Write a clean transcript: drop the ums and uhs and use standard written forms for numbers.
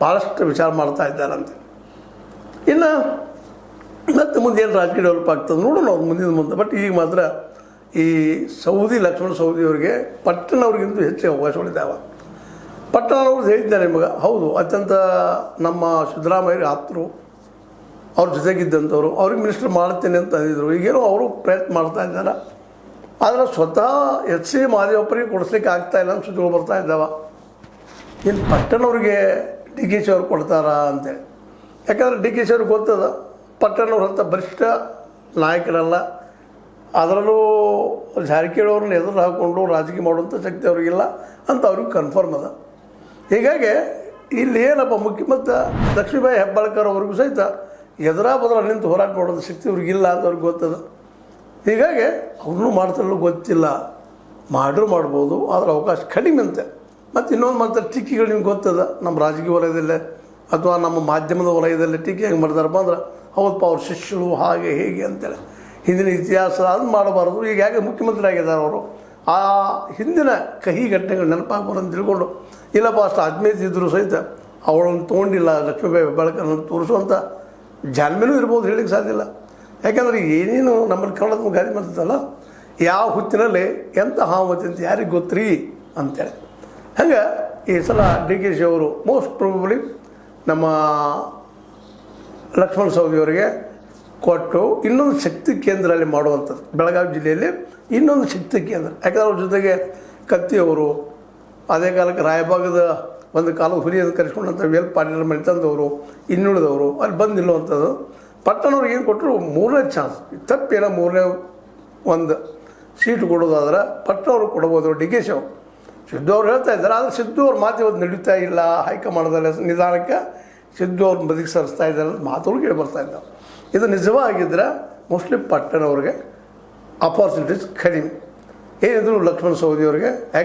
ಭಾಳಷ್ಟು ವಿಚಾರ ಮಾಡ್ತಾ ಇದ್ದಾರಂತೆ. ಇನ್ನು ಮತ್ತು ಮುಂದೆ ಏನು ರಾಜಕೀಯ ಡೆವಲಪ್ ಆಗ್ತದೆ ನೋಡೋಣ ಅವ್ರು ಮುಂದೆ. ಬಟ್ ಈಗ ಮಾತ್ರ ಈ ಲಕ್ಷ್ಮಣ ಸವದಿ ಅವರಿಗೆ ಪಟ್ಟಣವ್ರಿಗಿಂತ ಹೆಚ್ಚು ಅವಕಾಶಗಳಿದ್ದಾವೆ. ಪಟ್ಟಣವ್ರದ್ದು ಹೇಳಿದ್ದಾರೆ ನಿಮಗೆ, ಹೌದು, ಅತ್ಯಂತ ನಮ್ಮ ಸಿದ್ದರಾಮಯ್ಯರಿಗೆ ಆಪ್ತರು, ಅವ್ರ ಜೊತೆಗಿದ್ದಂಥವ್ರು, ಅವ್ರಿಗೆ ಮಿನಿಸ್ಟರ್ ಮಾಡ್ತೇನೆ ಅಂತ ಅಂದಿದ್ರು. ಈಗೇನೋ ಅವರು ಪ್ರಯತ್ನ ಮಾಡ್ತಾ ಇದ್ದಾರೆ. ಆದರೆ ಸ್ವತಃ ಎಚ್ ಸಿ ಮಹದೇವಪ್ಪರಿಗೆ ಕೊಡಿಸ್ಲಿಕ್ಕೆ ಆಗ್ತಾಯಿಲ್ಲ ಅಂತ ಸುದ್ದಿಗಳು ಬರ್ತಾ ಇದ್ದಾವೆ. ಇನ್ನು ಪಟ್ಟಣವ್ರಿಗೆ ಡಿ ಕೆ ಶಿ ಅವ್ರು ಕೊಡ್ತಾರಾ ಅಂತೇಳಿ. ಯಾಕಂದರೆ ಡಿ ಕೆ ಶಿ ಅವ್ರಿಗೆ ಗೊತ್ತದ ಪಟ್ಟಣವ್ರ ಅಂತ ಬಲಿಷ್ಠ ನಾಯಕರಲ್ಲ, ಅದರಲ್ಲೂ ಜಾರಕಿಹೊಳಿ ಅವ್ರನ್ನ ಎದುರು ಹಾಕ್ಕೊಂಡು ರಾಜಕೀಯ ಮಾಡುವಂಥ ಶಕ್ತಿ ಅವ್ರಿಗಿಲ್ಲ ಅಂತ ಅವ್ರಿಗೆ ಕನ್ಫರ್ಮ್ ಅದ. ಹೀಗಾಗಿ ಇಲ್ಲಿ ಏನಪ್ಪ ಮುಖ್ಯಮಂತ್ರಿ ಲಕ್ಷ್ಮೀಬಾಯಿ ಹೆಬ್ಬಾಳ್ಕರ್ ಅವ್ರಿಗೂ ಸಹಿತ ಬದರ ನಿಂತು ಹೋರಾಟ ಮಾಡೋದು ಶಕ್ತಿ ಅವ್ರಿಗಿಲ್ಲ ಅಂತ ಅವ್ರಿಗೆ ಗೊತ್ತದ. ಹೀಗಾಗಿ ಅವ್ರನ್ನೂ ಮಾಡ್ತಾರಲ್ಲೂ ಗೊತ್ತಿಲ್ಲ, ಮಾಡ್ರೂ ಮಾಡ್ಬೋದು, ಆದರೆ ಅವಕಾಶ ಕಡಿಮೆ ಅಂತೆ. ಮತ್ತು ಇನ್ನೊಂದು ಮಾತ್ರ ಟೀಕೆಗಳು ನಿಮ್ಗೆ ಗೊತ್ತದ, ನಮ್ಮ ರಾಜಕೀಯ ವಲಯದಲ್ಲೇ ಅಥವಾ ನಮ್ಮ ಮಾಧ್ಯಮದ ವಲಯದಲ್ಲಿ ಟೀಕೆ ಹೆಂಗೆ ಮಾಡ್ತಾರಪ್ಪ ಅಂದ್ರೆ, ಹೌದಪ್ಪ ಅವ್ರ ಶಿಷ್ಯರು ಹಾಗೆ ಹೇಗೆ ಅಂತೇಳಿ ಹಿಂದಿನ ಇತಿಹಾಸ ಅದನ್ನು ಮಾಡಬಾರ್ದು. ಈಗ ಹೇಗೆ ಮುಖ್ಯಮಂತ್ರಿ ಆಗಿದ್ದಾರೆ ಅವರು, ಆ ಹಿಂದಿನ ಕಹಿ ಘಟನೆಗಳು ನೆನಪಾಗ್ಬಾರ್ದು ಅಂತ ತಿಳ್ಕೊಂಡು, ಇಲ್ಲಪ್ಪ ಅಷ್ಟು ಆತ್ಮೀಯತೆ ಸಹಿತ ಅವಳನ್ನು ತೊಗೊಂಡಿಲ್ಲ ಲಕ್ಷ್ಮೀಬಾಯಿ ಹೆಬ್ಬಾಳ್ಕರ್ನ ತೋರಿಸುವಂಥ ಜಾಣ್ಮೆನೂ ಇರ್ಬೋದು, ಹೇಳಲಿಕ್ಕೆ ಸಾಧ್ಯ ಇಲ್ಲ. ಯಾಕಂದರೆ ಏನೇನು ನಮ್ಮಲ್ಲಿ ಕನ್ನಡದ ಗಾದಿ ಮಾಡ್ತದಲ್ಲ, ಯಾವ ಹುತ್ತಿನಲ್ಲಿ ಎಂಥ ಹಾವತಿ ಅಂತ ಯಾರಿಗೆ ಗೊತ್ತ್ರಿ ಅಂತೇಳಿ. ಹಂಗೆ ಈ ಸಲ ಡಿ ಕೆ ಶಿ ಅವರು ಮೋಸ್ಟ್ ಪ್ರೊಬಬ್ಲಿ ನಮ್ಮ ಲಕ್ಷ್ಮಣ ಸವದಿಯವರಿಗೆ ಕೊಟ್ಟು ಇನ್ನೊಂದು ಶಕ್ತಿ ಕೇಂದ್ರ ಅಲ್ಲಿ ಮಾಡುವಂಥದ್ದು, ಬೆಳಗಾವಿ ಜಿಲ್ಲೆಯಲ್ಲಿ ಇನ್ನೊಂದು ಶಕ್ತಿ ಕೇಂದ್ರ. ಯಾಕಂದ್ರೆ ಅವ್ರ ಜೊತೆಗೆ ಕತ್ತಿಯವರು, ಅದೇ ಕಾಲಕ್ಕೆ ರಾಯಭಾಗದ ಒಂದು ಕಾಲ ಹುಲಿಯನ್ನು ಕರೆಸ್ಕೊಂಡಂಥ ವೇಲ್ ಪಾಟೀಲ್ ಮಣಿತಂದವರು, ಇನ್ನುಳಿದವರು ಅಲ್ಲಿ ಬಂದು ನಿಲ್ಲುವಂಥದ್ದು. ಪಟ್ಟಣವ್ರಿಗೆ ಏನು ಕೊಟ್ಟರು ಮೂರನೇ ಚಾನ್ಸ್, ತಪ್ಪೇನೋ ಮೂರನೇ ಒಂದು ಸೀಟು ಕೊಡೋದಾದ್ರೆ ಪಟ್ಟಣವ್ರಿಗೆ ಕೊಡ್ಬೋದು ಡಿ ಕೆ ಶಿ ಅವರು. ಸಿದ್ದು ಅವ್ರು ಹೇಳ್ತಾ ಇದ್ದಾರೆ, ಆದರೆ ಸಿದ್ದು ಅವ್ರ ಮಾತು ಇವತ್ತು ನಡೀತಾ ಇಲ್ಲ, ಹೈಕಮಾಂಡದಲ್ಲಿ ನಿಧಾನಕ್ಕೆ ಸಿದ್ದು ಅವ್ರನ್ನ ಬದುಕಿ ಸರಿಸ್ತಾ ಇದ್ದಾರೆ ಮಾತುಗಳು ಕೇಳಿ ಬರ್ತಾ ಇದ್ದಾವೆ. ಇದು ನಿಜವಾಗಿದ್ದರೆ ಮೋಸ್ಟ್ಲಿ ಪಟ್ಟಣವ್ರಿಗೆ ಅಪಾರ್ಚುನಿಟೀಸ್ ಕಡಿಮೆ. ಏನಿದ್ರು ಲಕ್ಷ್ಮಣ ಸವದಿಯವರಿಗೆ ಯಾಕೆ